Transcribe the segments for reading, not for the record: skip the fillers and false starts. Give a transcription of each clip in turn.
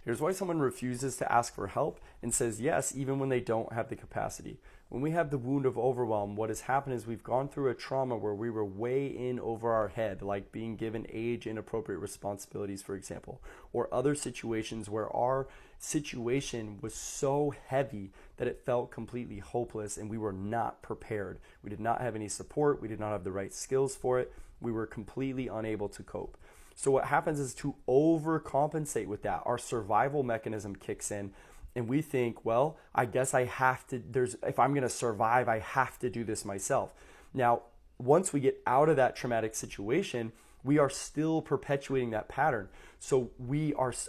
Here's why someone refuses to ask for help and says yes even when they don't have the capacity. When we have the wound of overwhelm, what has happened is we've gone through a trauma where we were way in over our head, like being given age inappropriate responsibilities, for example, or other situations where our situation was so heavy that it felt completely hopeless and we were not prepared. We did not have any support. We did not have the right skills for it. We were completely unable to cope. So what happens is, to overcompensate with that, our survival mechanism kicks in and we think, well, I guess I have to, if I'm going to survive, I have to do this myself. Now, once we get out of that traumatic situation, we are still perpetuating that pattern. So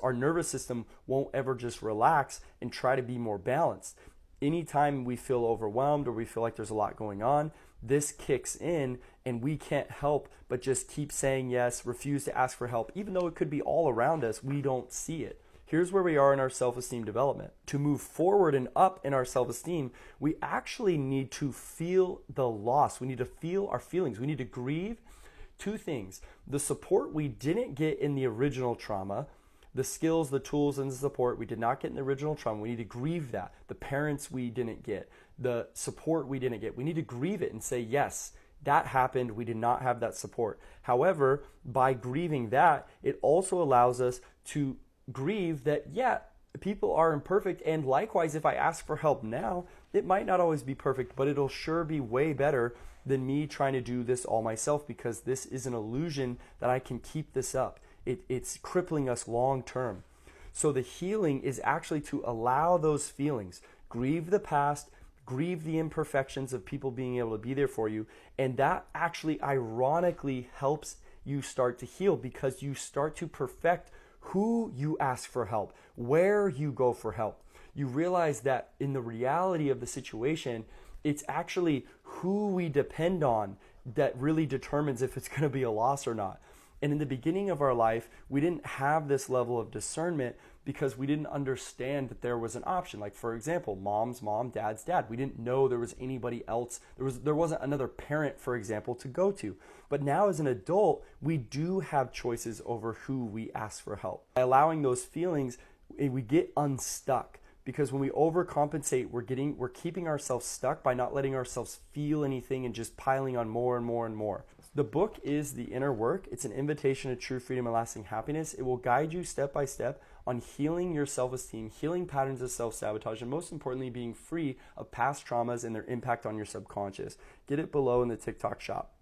our nervous system won't ever just relax and try to be more balanced. Anytime we feel overwhelmed or we feel like there's a lot going on, this kicks in and we can't help but just keep saying yes, refuse to ask for help. Even though it could be all around us, we don't see it. Here's where we are in our self-esteem development. To move forward and up in our self-esteem, we actually need to feel the loss. We need to feel our feelings. We need to grieve two things: the support we didn't get in the original trauma, the skills, the tools, and the support we did not get in the original trauma. We need to grieve that. The parents we didn't get, the support we didn't get. We need to grieve it and say, yes, that happened. We did not have that support. However, by grieving that, it also allows us to grieve that, yeah, people are imperfect. And likewise, if I ask for help now, it might not always be perfect, but it'll sure be way better than me trying to do this all myself, because this is an illusion that I can keep this up. It's crippling us long term. So the healing is actually to allow those feelings, grieve the past, grieve the imperfections of people being able to be there for you. And that actually ironically helps you start to heal, because you start to perfect who you ask for help, where you go for help. You realize that in the reality of the situation, it's actually who we depend on that really determines if it's going to be a loss or not. And in the beginning of our life, we didn't have this level of discernment because we didn't understand that there was an option. Like, for example, mom's mom, dad's dad. We didn't know there was anybody else. There wasn't another parent, for example, to go to. But now as an adult, we do have choices over who we ask for help. By allowing those feelings, we get unstuck. Because when we overcompensate, we're keeping ourselves stuck by not letting ourselves feel anything and just piling on more and more and more. The book is The Inner Work. It's an invitation to true freedom and lasting happiness. It will guide you step by step on healing your self-esteem, healing patterns of self-sabotage, and most importantly, being free of past traumas and their impact on your subconscious. Get it below in the TikTok shop.